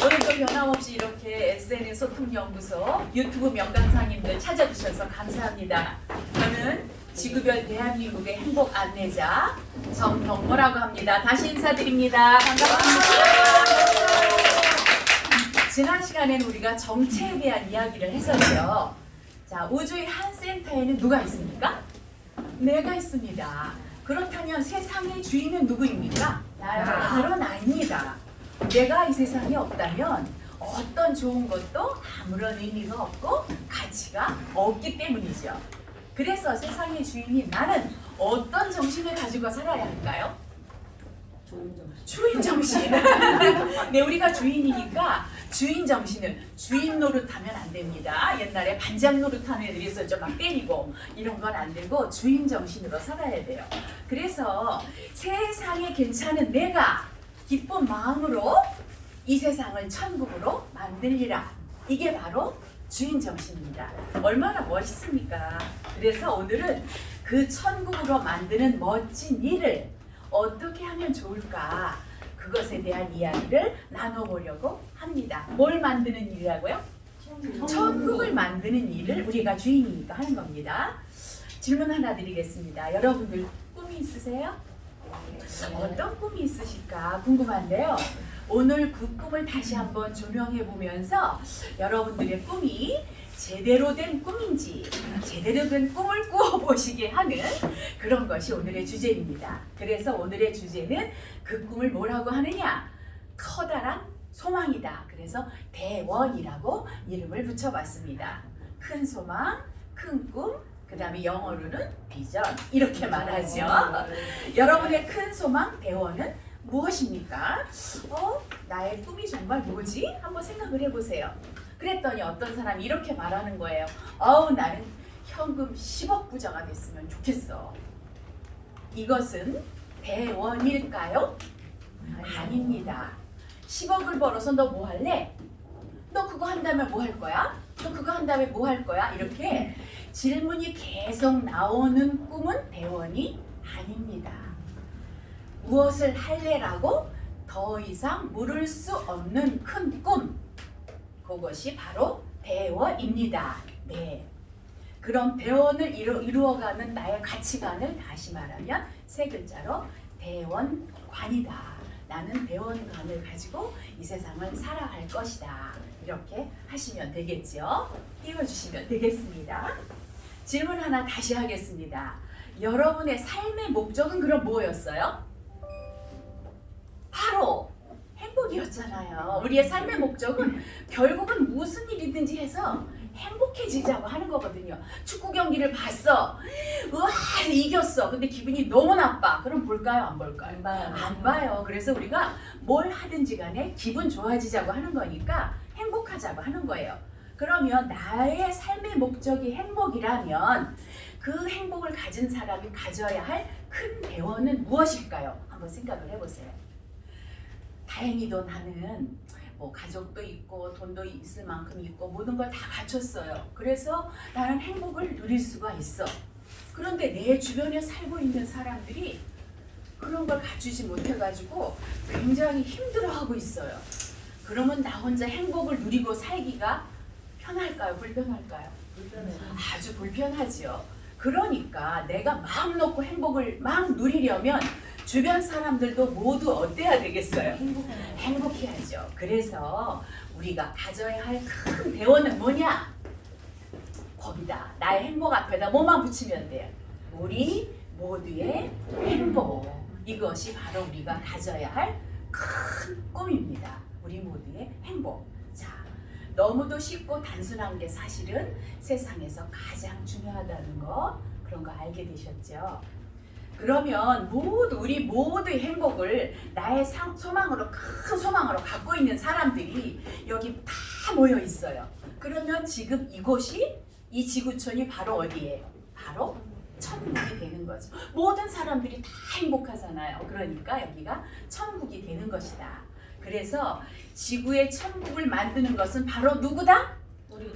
오늘도 변함없이 이렇게 SNS 소통연구소 유튜브 명강사님들 찾아주셔서 감사합니다. 저는 지구별 대한민국의 행복 안내자 정경모라고 합니다. 다시 인사드립니다. 반갑습니다. 지난 시간에는 우리가 정체에 대한 이야기를 했었죠. 자, 우주의 한 센터에는 누가 있습니까? 내가 있습니다. 그렇다면 세상의 주인은 누구입니까? 바로 나입니다. 내가 이 세상에 없다면 어떤 좋은 것도 아무런 의미가 없고 가치가 없기 때문이죠. 그래서 세상의 주인인 나는 어떤 정신을 가지고 살아야 할까요? 주인 정신. 네, 우리가 주인이니까 주인 정신을 주인 노릇하면 안 됩니다. 옛날에 반장 노릇하는 애들이 있었죠. 막 때리고 이런 건 안 되고 주인 정신으로 살아야 돼요. 그래서 세상에 괜찮은 내가 기쁜 마음으로 이 세상을 천국으로 만들리라. 이게 바로 주인 정신입니다. 얼마나 멋있습니까? 그래서 오늘은 그 천국으로 만드는 멋진 일을 어떻게 하면 좋을까? 그것에 대한 이야기를 나눠보려고 합니다. 뭘 만드는 일이라고요? 천국을 만드는 일을 우리가 주인이니까 하는 겁니다. 질문 하나 드리겠습니다. 여러분들 꿈이 있으세요? 어떤 꿈이 있으실까 궁금한데요. 오늘 그 꿈을 다시 한번 조명해 보면서 여러분들의 꿈이 제대로 된 꿈인지 제대로 된 꿈을 꾸어보시게 하는 그런 것이 오늘의 주제입니다. 그래서 오늘의 주제는 그 꿈을 뭐라고 하느냐? 커다란 소망이다. 그래서 대원이라고 이름을 붙여봤습니다. 큰 소망, 큰 꿈, 그 다음에 영어로는 비전 이렇게 말하죠. 여러분의 큰 소망, 대원은 무엇입니까? 나의 꿈이 정말 뭐지? 한번 생각을 해보세요. 그랬더니 어떤 사람이 이렇게 말하는 거예요. 나는 현금 10억 부자가 됐으면 좋겠어. 이것은 대원일까요? 아닙니다. 10억을 벌어서 너 뭐 할래? 너 그거 한다면 뭐 할 거야? 너 그거 한다면 뭐 할 거야? 이렇게 질문이 계속 나오는 꿈은 대원이 아닙니다. 무엇을 할래라고 더 이상 물을 수 없는 큰 꿈. 그것이 바로 대원입니다. 네. 그럼 대원을 이루어가는 나의 가치관을 다시 말하면 세 글자로 대원관이다. 나는 대원관을 가지고 이 세상을 살아갈 것이다. 이렇게 하시면 되겠죠. 띄워주시면 되겠습니다. 질문 하나 다시 하겠습니다. 여러분의 삶의 목적은 그럼 뭐였어요? 바로 행복이었잖아요. 우리의 삶의 목적은 결국은 무슨 일이든지 해서 행복해지자고 하는 거거든요. 축구 경기를 봤어. 우와, 이겼어. 근데 기분이 너무 나빠. 그럼 볼까요? 안 볼까요? 안 봐요. 그래서 우리가 뭘 하든지 간에 기분 좋아지자고 하는 거니까 행복하자고 하는 거예요. 그러면 나의 삶의 목적이 행복이라면 그 행복을 가진 사람이 가져야 할 큰 대원은 무엇일까요? 한번 생각을 해보세요. 다행히도 나는 가족도 있고 돈도 있을 만큼 있고 모든 걸 다 갖췄어요. 그래서 나는 행복을 누릴 수가 있어. 그런데 내 주변에 살고 있는 사람들이 그런 걸 갖추지 못해가지고 굉장히 힘들어하고 있어요. 그러면 나 혼자 행복을 누리고 살기가 편할까요? 불편할까요? 아주 불편하지요. 그러니까 내가 마음 놓고 행복을 막 누리려면 주변 사람들도 모두 어때야 되겠어요? 행복해야죠. 그래서 우리가 가져야 할 큰 대원은 뭐냐? 거기다 나의 행복 앞에다 뭐만 붙이면 돼요? 우리 모두의 행복. 이것이 바로 우리가 가져야 할 큰 꿈입니다. 우리 모두의 행복. 자, 너무도 쉽고 단순한 게 사실은 세상에서 가장 중요하다는 거, 그런 거 알게 되셨죠? 그러면 우리 모두의 행복을 나의 소망으로, 큰 소망으로 갖고 있는 사람들이 여기 다 모여 있어요. 그러면 지금 이 지구촌이 바로 어디예요? 바로 천국이 되는 거죠. 모든 사람들이 다 행복하잖아요. 그러니까 여기가 천국이 되는 것이다. 그래서 지구의 천국을 만드는 것은 바로 누구다?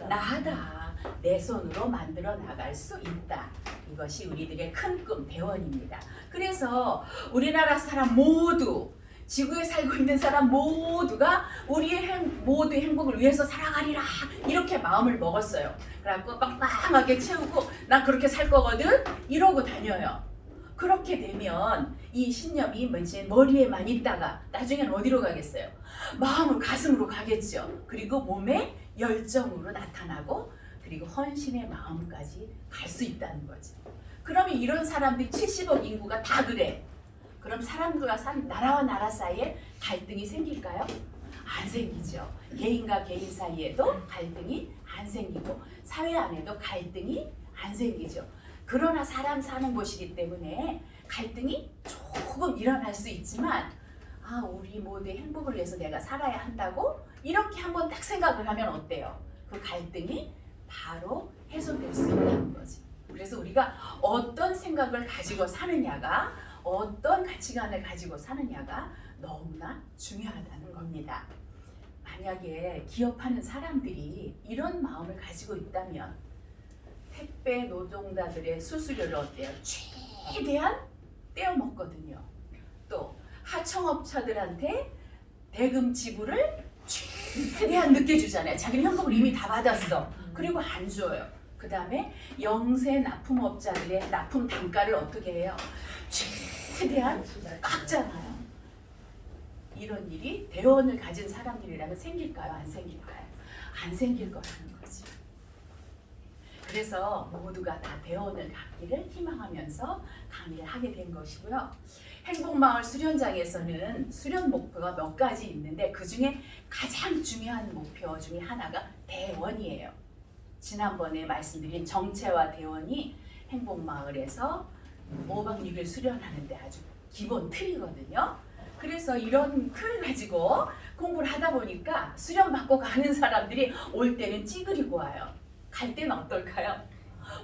나다. 내 손으로 만들어 나갈 수 있다. 이것이 우리들의 큰 꿈 대원입니다. 그래서 우리나라 사람 모두, 지구에 살고 있는 사람 모두가 우리의 모두의 행복을 위해서 살아가리라 이렇게 마음을 먹었어요. 그래갖고 빵빵하게 채우고 난 그렇게 살 거거든 이러고 다녀요. 그렇게 되면 이 신념이 머리에만 있다가 나중엔 어디로 가겠어요? 마음으로, 가슴으로 가겠죠. 그리고 몸에 열정으로 나타나고 그리고 헌신의 마음까지 갈 수 있다는 거죠. 그러면 이런 사람들이 70억 인구가 다 그래. 그럼 사람들과 나라와 나라 사이에 갈등이 생길까요? 안 생기죠. 개인과 개인 사이에도 갈등이 안 생기고 사회 안에도 갈등이 안 생기죠. 그러나 사람 사는 곳이기 때문에 갈등이 조금 일어날 수 있지만 우리 모두의 행복을 위해서 내가 살아야 한다고 이렇게 한번 딱 생각을 하면 어때요? 그 갈등이 바로 해소될 수 있다는 거지. 그래서 우리가 어떤 생각을 가지고 사느냐가, 어떤 가치관을 가지고 사느냐가 너무나 중요하다는 겁니다. 만약에 기업하는 사람들이 이런 마음을 가지고 있다면 택배 노동자들의 수수료를 어때요? 최대한 떼어먹거든요. 또 하청업자들한테 대금 지불을 최대한 늦게 주잖아요. 자기는 현금을 이미 다 받았어. 그리고 안 줘요. 그 다음에 영세 납품업자들의 납품 단가를 어떻게 해요? 최대한 깎잖아요. 이런 일이 대원을 가진 사람들이라면 생길까요? 안 생길까요? 안 생길 거라는 거지. 그래서 모두가 다 대원을 갖기를 희망하면서 강의를 하게 된 것이고요. 행복마을 수련장에서는 수련 목표가 몇 가지 있는데 그 중에 가장 중요한 목표 중에 하나가 대원이에요. 지난번에 말씀드린 정체와 대원이 행복마을에서 5박 6일 수련하는데 아주 기본 틀이거든요. 그래서 이런 틀을 가지고 공부를 하다 보니까 수련 받고 가는 사람들이 올 때는 찌그리고 와요. 갈 때는 어떨까요?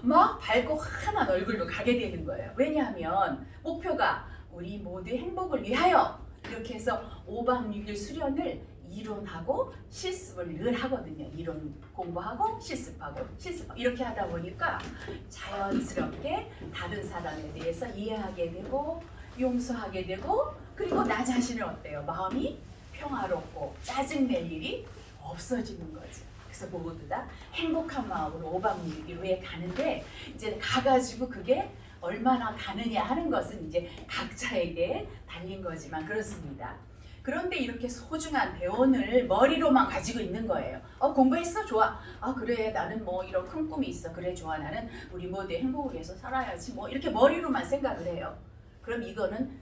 막 밝고 환한 얼굴로 가게 되는 거예요. 왜냐하면 목표가 우리 모두의 행복을 위하여 이렇게 해서 5박 6일 수련을 이론하고 실습을 늘 하거든요. 이론 공부하고 실습하고 이렇게 하다 보니까 자연스럽게 다른 사람에 대해서 이해하게 되고 용서하게 되고 그리고 나 자신을 어때요? 마음이 평화롭고 짜증낼 일이 없어지는 거죠. 그래서 모두 다 행복한 마음으로 5박 6일 후에 가는데 이제 가가지고 그게 얼마나 가느냐 하는 것은 이제 각자에게 달린 거지만 그렇습니다. 그런데 이렇게 소중한 대원을 머리로만 가지고 있는 거예요. 공부했어? 좋아. 그래 나는 뭐 이런 큰 꿈이 있어. 그래 좋아 나는 우리 모두의 행복을 위해서 살아야지. 뭐 이렇게 머리로만 생각을 해요. 그럼 이거는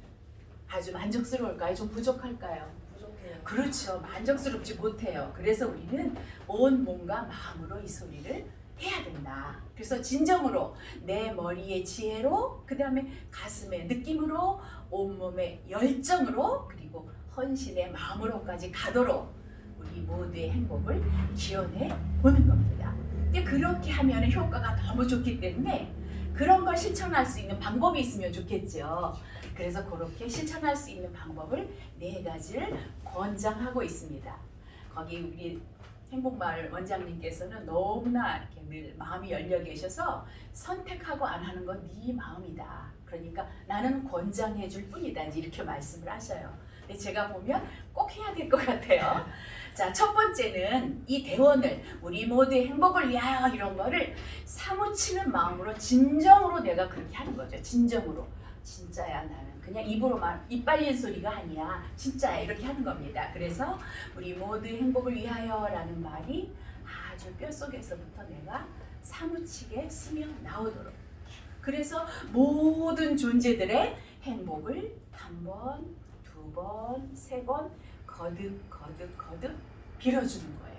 아주 만족스러울까요? 좀 부족할까요? 부족해요. 그렇죠. 만족스럽지 못해요. 그래서 우리는 온 몸과 마음으로 이 소리를 해야 된다. 그래서 진정으로 내 머리의 지혜로 그 다음에 가슴의 느낌으로 온몸의 열정으로 그리고 헌신의 마음으로까지 가도록 우리 모두의 행복을 기원해 보는 겁니다. 근데 그렇게 하면 효과가 너무 좋기 때문에 그런 걸 실천할 수 있는 방법이 있으면 좋겠죠. 그래서 그렇게 실천할 수 있는 방법을 4가지를 권장하고 있습니다. 거기 우리 행복마을 원장님께서는 너무나 이렇게 늘 마음이 열려 계셔서 선택하고 안 하는 건 네 마음이다. 그러니까 나는 권장해 줄 뿐이다. 이렇게 말씀을 하셔요. 근데 제가 보면 꼭 해야 될 것 같아요. 자, 첫 번째는 이 대원을 우리 모두의 행복을 위하여 이런 거를 사무치는 마음으로 진정으로 내가 그렇게 하는 거죠. 진정으로. 진짜야 나는 그냥 입으로만 입 빨린 소리가 아니야. 진짜야 이렇게 하는 겁니다. 그래서 우리 모두의 행복을 위하여라는 말이 아주 뼛속에서부터 내가 사무치게 스며 나오도록 그래서 모든 존재들의 행복을 한 번, 2번, 3번 거듭 빌어주는 거예요.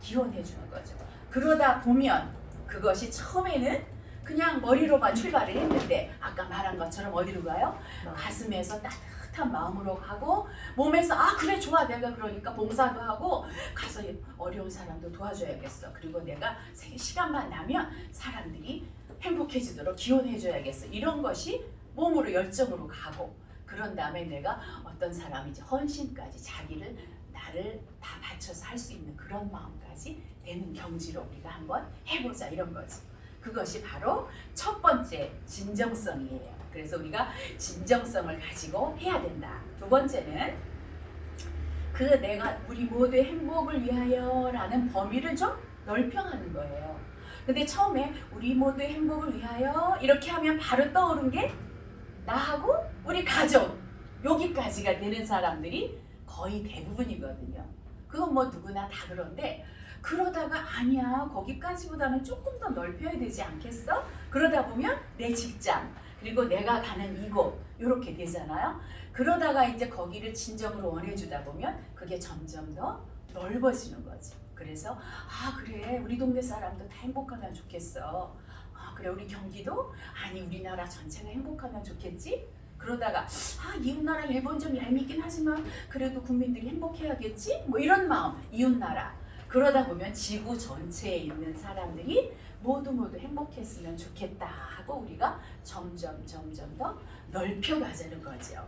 기원해주는 거죠. 그러다 보면 그것이 처음에는 그냥 머리로만 출발을 했는데 아까 말한 것처럼 어디로 가요? 가슴에서 따뜻한 마음으로 가고 몸에서 그래 좋아 내가 그러니까 봉사도 하고 가서 어려운 사람도 도와줘야겠어. 그리고 내가 시간만 나면 사람들이 행복해지도록 기원해줘야겠어. 이런 것이 몸으로 열정으로 가고 그런 다음에 내가 어떤 사람이 이제 헌신까지 자기를 나를 다 바쳐서 할 수 있는 그런 마음까지 되는 경지로 우리가 한번 해보자 이런 거지. 그것이 바로 첫 번째 진정성이에요. 그래서 우리가 진정성을 가지고 해야 된다. 두 번째는 그 내가 우리 모두의 행복을 위하여라는 범위를 좀 넓혀가는 거예요. 근데 처음에 우리 모두의 행복을 위하여 이렇게 하면 바로 떠오른 게 나하고 우리 가족 여기까지가 되는 사람들이 거의 대부분이거든요. 그건 뭐 누구나 다 그런데 그러다가 아니야 거기까지보다는 조금 더 넓혀야 되지 않겠어? 그러다 보면 내 직장 그리고 내가 가는 이곳 이렇게 되잖아요. 그러다가 이제 거기를 진정으로 원해주다 보면 그게 점점 더 넓어지는 거지. 그래서 아 그래 우리 동네 사람도 다 행복하면 좋겠어. 아 그래 우리 경기도 아니 우리나라 전체가 행복하면 좋겠지. 그러다가 아 이웃나라 일본 좀 얄밉긴 하지만 그래도 국민들이 행복해야겠지. 뭐 이런 마음 이웃나라. 그러다 보면 지구 전체에 있는 사람들이 모두 행복했으면 좋겠다 하고 우리가 점점 더 넓혀가자는 거죠.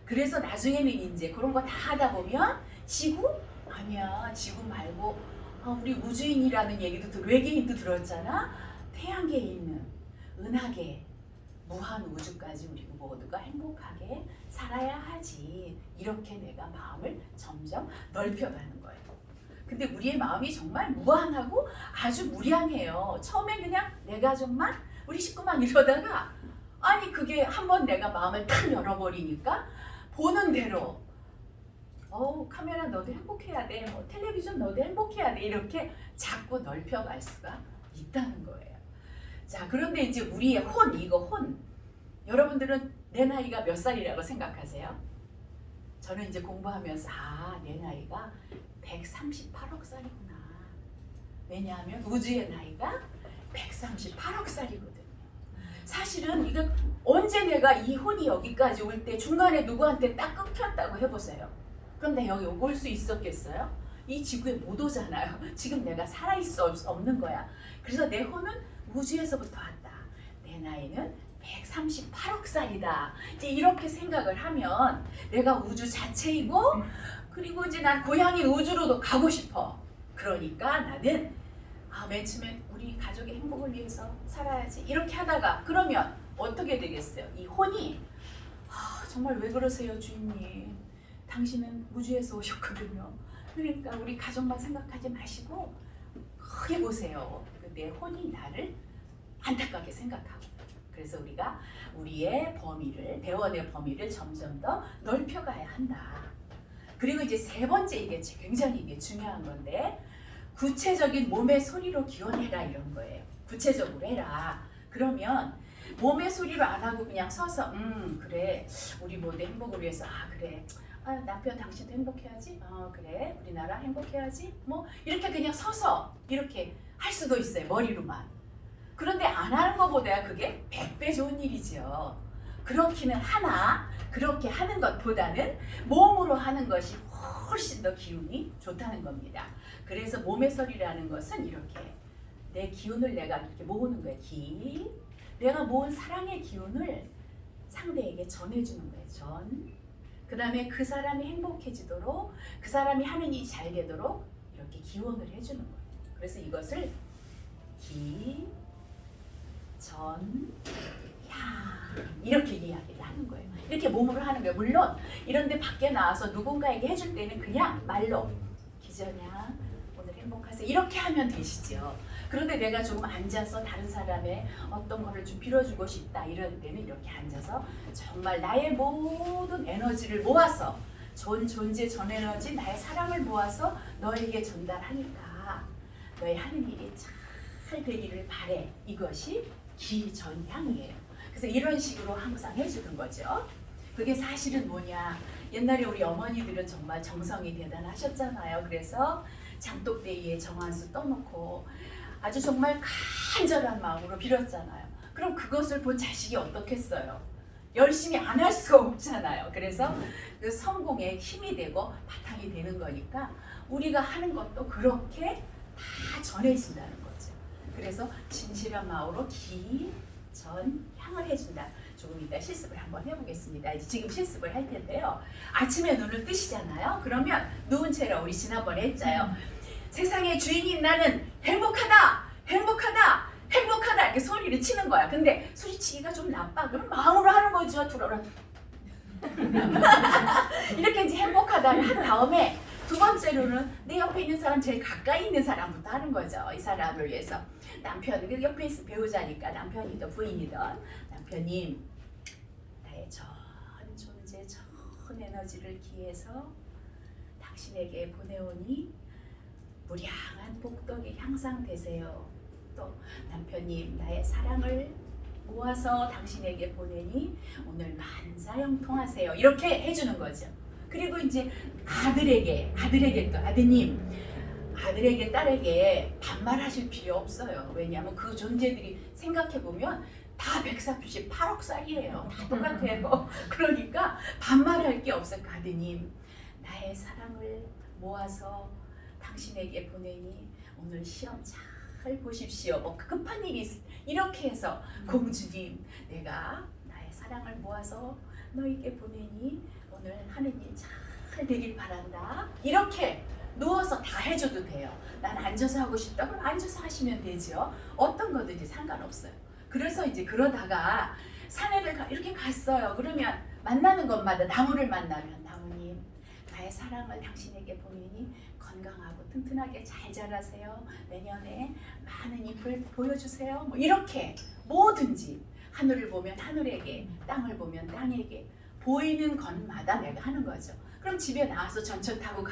그래서 나중에는 이제 그런 거 다 하다 보면 지구? 아니야 지구 말고 우리 우주인이라는 얘기도 외계인도 들었잖아. 태양계에 있는 은하계 무한 우주까지 우리 모두가 행복하게 살아야 하지. 이렇게 내가 마음을 점점 넓혀가는 거예요. 근데 우리의 마음이 정말 무한하고 아주 무량해요. 처음에 그냥 내 가족만 우리 식구만 이러다가 아니 그게 한번 내가 마음을 탁 열어버리니까 보는 대로 카메라 너도 행복해야 돼. 뭐 텔레비전 너도 행복해야 돼. 이렇게 자꾸 넓혀갈 수가 있다는 거예요. 자 그런데 이제 우리의 혼 여러분들은 내 나이가 몇 살이라고 생각하세요? 저는 이제 공부하면서 내 나이가 138억 살이구나. 왜냐하면 우주의 나이가 138억 살이거든요. 사실은 이거 언제 내가 이 혼이 여기까지 올 때 중간에 누구한테 딱 끊겼다고 해보세요. 그럼 내가 여기 올 수 있었겠어요? 이 지구에 못 오잖아요. 지금 내가 살아있을 수 없는 거야. 그래서 내 혼은 우주에서부터 왔다. 내 나이는 138억 살이다. 이제 이렇게 생각을 하면 내가 우주 자체이고 그리고 이제 난 고향인 우주로도 가고 싶어. 그러니까 나는 맨 처음에 우리 가족의 행복을 위해서 살아야지. 이렇게 하다가 그러면 어떻게 되겠어요? 이 혼이 정말 왜 그러세요 주인님. 당신은 우주에서 오셨거든요. 그러니까 우리 가족만 생각하지 마시고 크게 보세요. 내 혼이 나를 안타깝게 생각하고. 그래서 우리가 우리의 범위를 대원의 범위를 점점 더 넓혀가야 한다. 그리고 이제 세 번째 이게 굉장히 이게 중요한 건데 구체적인 몸의 소리로 기원해라 이런 거예요. 구체적으로 해라. 그러면 몸의 소리로 안 하고 그냥 서서 그래 우리 모두 행복을 위해서 그래 남편 당신도 행복해야지. 그래 우리나라 행복해야지. 뭐 이렇게 그냥 서서 이렇게 할 수도 있어요. 머리로만. 그런데 안 하는 것보다 그게 100배 좋은 일이죠. 그렇기는 하나 그렇게 하는 것보다는 몸으로 하는 것이 훨씬 더 기운이 좋다는 겁니다. 그래서 몸의 소리라는 것은 이렇게 내 기운을 내가 이렇게 모으는 거예요. 내가 모은 사랑의 기운을 상대에게 전해주는 거예요. 그 다음에 그 사람이 행복해지도록 그 사람이 하는 일이 잘 되도록 이렇게 기원을 해주는 거예요. 그래서 이것을 이렇게 이야기를 하는 거예요. 이렇게 몸으로 하는 거예요. 물론 이런데 밖에 나와서 누군가에게 해줄 때는 그냥 말로 기전야 오늘 행복하세요 이렇게 하면 되시죠. 그런데 내가 조금 앉아서 다른 사람의 어떤 거를 좀 빌어주고 싶다 이럴 때는 이렇게 앉아서 정말 나의 모든 에너지를 모아서 전 존재 전 에너지 나의 사랑을 모아서 너에게 전달하니까 너의 하는 일이 잘 되기를 바래. 이것이 기전향이에요. 그래서 이런 식으로 항상 해주는 거죠. 그게 사실은 뭐냐. 옛날에 우리 어머니들은 정말 정성이 대단하셨잖아요. 그래서 장독대기에 정한수 떠놓고 아주 정말 간절한 마음으로 빌었잖아요. 그럼 그것을 본 자식이 어떻겠어요? 열심히 안 할 수가 없잖아요. 그래서 그 성공에 힘이 되고 바탕이 되는 거니까 우리가 하는 것도 그렇게 다 전해진다는 거죠. 그래서 진실한 마음으로 기전향을 해준다. 조금 이따 실습을 한번 해보겠습니다. 이제 지금 실습을 할 텐데요. 아침에 눈을 뜨시잖아요. 그러면 누운 채로 우리 지난번에 했잖아요. 세상의 주인인 나는 행복하다, 행복하다, 행복하다 이렇게 소리를 치는 거야. 근데 소리치기가 좀 나빠. 그럼 마음으로 하는 거죠. 들어라. 이렇게 이제 행복하다를 한 다음에 두 번째로는 내 옆에 있는 사람, 제일 가까이 있는 사람부터 하는 거죠. 이 사람을 위해서. 남편, 옆에 있는 배우자니까 남편이든 부인이든, 남편님, 나의 전 존재, 전 에너지를 기해서 당신에게 보내오니 무량한 복덕이 향상되세요. 또 남편님, 나의 사랑을 모아서 당신에게 보내니 오늘 만사형통하세요. 이렇게 해주는 거죠. 그리고 이제 아들에게 또 아드님, 아들에게 딸에게 반말하실 필요 없어요. 왜냐하면 그 존재들이 생각해보면 다 138억 살이에요. 다 똑같아요. 그러니까 반말할 게 없어요. 아드님, 나의 사랑을 모아서 당신에게 보내니 오늘 시험 잘 보십시오. 뭐 급한 일이 이렇게 해서 공주님, 내가 나의 사랑을 모아서 너에게 보내니 오늘 하는 일 잘 되길 바란다. 이렇게 누워서 다 해줘도 돼요. 난 앉아서 하고 싶다. 그럼 앉아서 하시면 되죠. 어떤 거든지 상관없어요. 그래서 이제 그러다가 산에를 이렇게 갔어요. 그러면 만나는 것마다 나무를 만나면 나무님, 나의 사랑을 당신에게 보내니 건강하고 튼튼하게 잘 자라세요. 내년에 많은 잎을 보여주세요. 뭐 이렇게 뭐든지 하늘을 보면 하늘에게, 땅을 보면 땅에게 보이는 것마다 내가 하는 거죠. 그럼 집에 나와서 전철 타고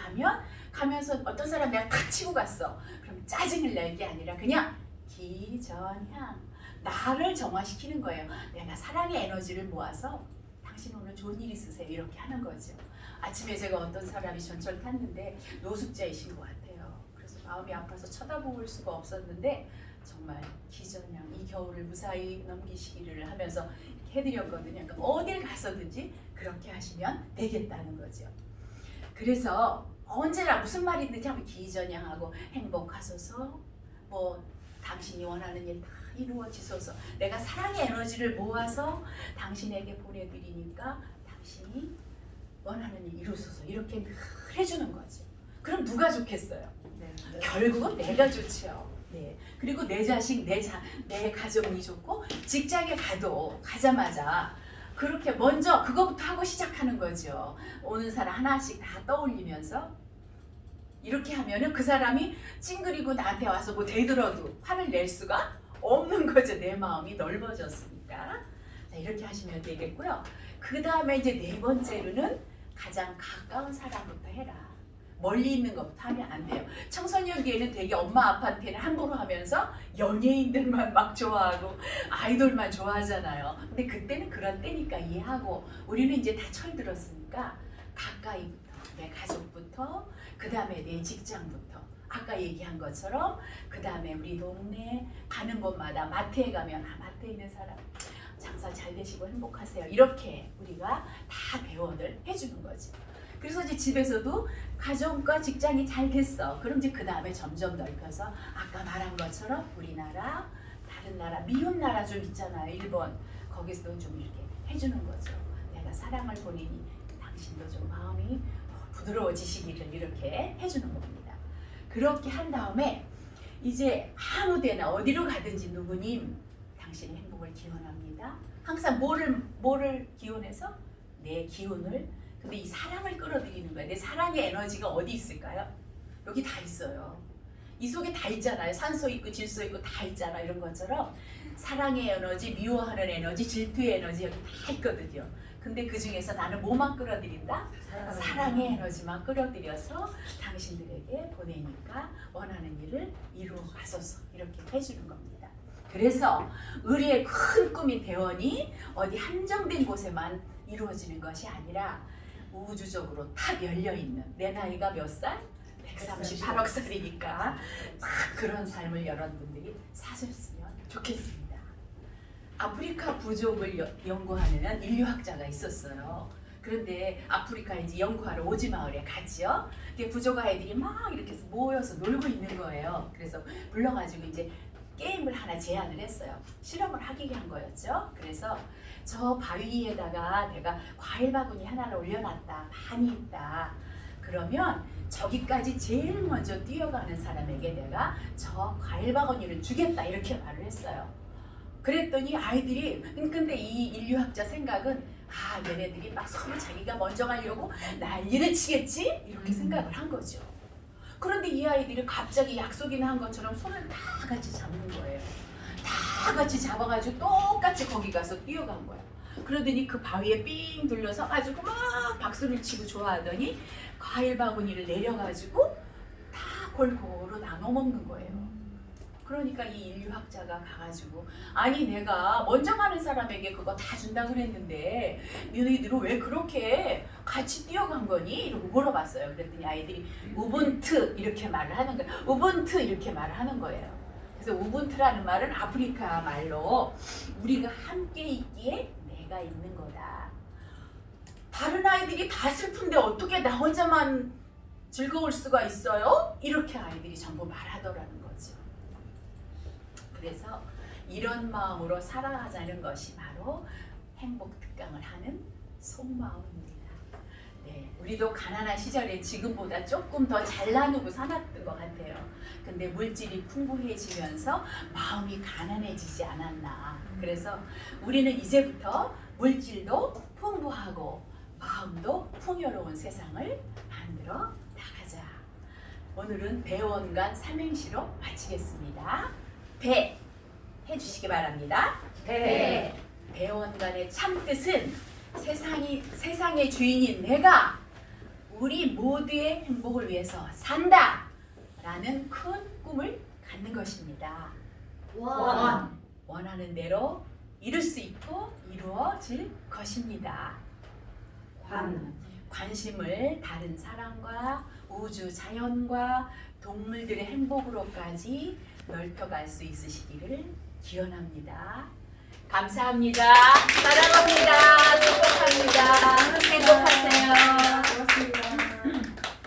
가면서 어떤 사람 내가 탁 치고 갔어. 그럼 짜증을 낼 게 아니라 그냥 기전향, 나를 정화시키는 거예요. 내가 사랑의 에너지를 모아서 당신 오늘 좋은 일 있으세요. 이렇게 하는 거죠. 아침에 제가 어떤 사람이 전철 탔는데 노숙자이신 것 같아요. 그래서 마음이 아파서 쳐다볼 수가 없었는데 정말 기전향, 이 겨울을 무사히 넘기시기를 하면서 해드렸거든요. 그러니까 어딜 가서든지 그렇게 하시면 되겠다는 거죠. 그래서 언제나 무슨 말이 있는지 한번 기전향하고 행복하소서, 뭐 당신이 원하는 일 다 이루어지소서, 내가 사랑의 에너지를 모아서 당신에게 보내드리니까 당신이 원하는 일 이루소서, 이렇게 늘 해주는 거죠. 그럼 누가 좋겠어요? 네. 결국은 내가 좋죠. 네. 그리고 내 자식, 내 가정이 좋고, 직장에 가자마자 그렇게 먼저 그거부터 하고 시작하는 거죠. 오는 사람 하나씩 다 떠올리면서 이렇게 하면은 그 사람이 찡그리고 나한테 와서 뭐 대들어도 화를 낼 수가 없는 거죠. 내 마음이 넓어졌으니까. 자, 이렇게 하시면 되겠고요. 그 다음에 이제 네 번째로는 가장 가까운 사람부터 해라. 멀리 있는 것부터 하면 안 돼요. 청소년기에는 되게 엄마 아빠한테는 함부로 하면서 연예인들만 막 좋아하고 아이돌만 좋아하잖아요. 근데 그때는 그런 때니까 이해하고, 우리는 이제 다 철들었으니까 가까이부터, 내 가족부터, 그 다음에 내 직장부터, 아까 얘기한 것처럼 그 다음에 우리 동네 가는 곳마다 마트에 가면 마트에 있는 사람 장사 잘 되시고 행복하세요. 이렇게 우리가 다 대원을 해주는 거죠. 그래서 이제 집에서도 가정과 직장이 잘 됐어. 그럼 이제 그 다음에 점점 넓혀서 아까 말한 것처럼 우리나라, 다른 나라, 미운 나라 좀 있잖아요. 일본. 거기서도 좀 이렇게 해주는 거죠. 내가 사랑을 보내니 당신도 좀 마음이 부드러워지시기를 이렇게 해주는 겁니다. 그렇게 한 다음에 이제 아무데나 어디로 가든지 누구님, 당신의 행복을 기원합니다. 항상 뭐를 기원해서? 내 기운을, 근데 이 사랑을 끌어들이는 거예요. 내 사랑의 에너지가 어디 있을까요? 여기 다 있어요. 이 속에 다 있잖아요. 산소 있고 질소 있고 다 있잖아. 이런 것처럼 사랑의 에너지, 미워하는 에너지, 질투의 에너지 여기 다 있거든요. 근데 그 중에서 나는 뭐만 끌어들인다? 사랑의 에너지만 끌어들여서 당신들에게 보내니까 원하는 일을 이루어 가소서, 이렇게 해주는 겁니다. 그래서 우리의 큰 꿈인 대원이 어디 한정된 곳에만 이루어지는 것이 아니라 우주적으로 다 열려있는, 내 나이가 몇 살? 138억 살이니까 딱 그런 삶을 여러분들이 사셨으면 좋겠습니다. 아프리카 부족을 연구하는 인류학자가 있었어요. 그런데 아프리카에 이제 연구하러 오지 마을에 갔죠. 부족 아이들이 막 이렇게 해서 모여서 놀고 있는 거예요. 그래서 불러가지고 이제 게임을 하나 제안을 했어요. 실험을 하기 위한 거였죠. 그래서 저 바위에다가 내가 과일 바구니 하나를 올려놨다. 많이 있다. 그러면 저기까지 제일 먼저 뛰어가는 사람에게 내가 저 과일 바구니를 주겠다. 이렇게 말을 했어요. 그랬더니 아이들이, 근데 이 인류학자 생각은 얘네들이 막 서로 자기가 먼저 가려고 난리를 치겠지? 이렇게 생각을 한 거죠. 그런데 이 아이들이 갑자기 약속이나 한 것처럼 손을 다 같이 잡는 거예요. 다 같이 잡아가지고 똑같이 거기 가서 뛰어간 거야. 그러더니 그 바위에 삥 둘러서 가지고 막 박수를 치고 좋아하더니 과일 바구니를 내려가지고 다 골고루 나눠 먹는 거예요. 그러니까 이 인류학자가 가가지고 아니 내가 먼저 가는 사람에게 그거 다 준다 그랬는데 너희들은 왜 그렇게 같이 뛰어간 거니? 이러고 물어봤어요. 그랬더니 아이들이 우분투 이렇게 말을 하는 거예요. 우분투 이렇게 말을 하는 거예요. 그래서 우분투라는 말은 아프리카 말로 우리가 함께 있기에 내가 있는 거다. 다른 아이들이 다 슬픈데 어떻게 나 혼자만 즐거울 수가 있어요? 이렇게 아이들이 전부 말하더라는 거죠. 그래서 이런 마음으로 살아가자는 것이 바로 행복 특강을 하는 속마음입니다. 네, 우리도 가난한 시절에 지금보다 조금 더 잘 나누고 살았던 것 같아요. 근데 물질이 풍부해지면서 마음이 가난해지지 않았나. 그래서 우리는 이제부터 물질도 풍부하고 마음도 풍요로운 세상을 만들어 나가자. 오늘은 배원간 삼행시로 마치겠습니다. 배 해주시기 바랍니다. 배. 배원간의 참뜻은 세상의 주인인 내가 우리 모두의 행복을 위해서 산다 라는 큰 꿈을 갖는 것입니다. 원하는 대로 이룰 수 있고 이루어질 것입니다. 관심을 다른 사람과 우주 자연과 동물들의 행복으로까지 넓혀갈 수 있으시기를 기원합니다. 감사합니다. 사랑합니다. 행복합니다. 행복하세요.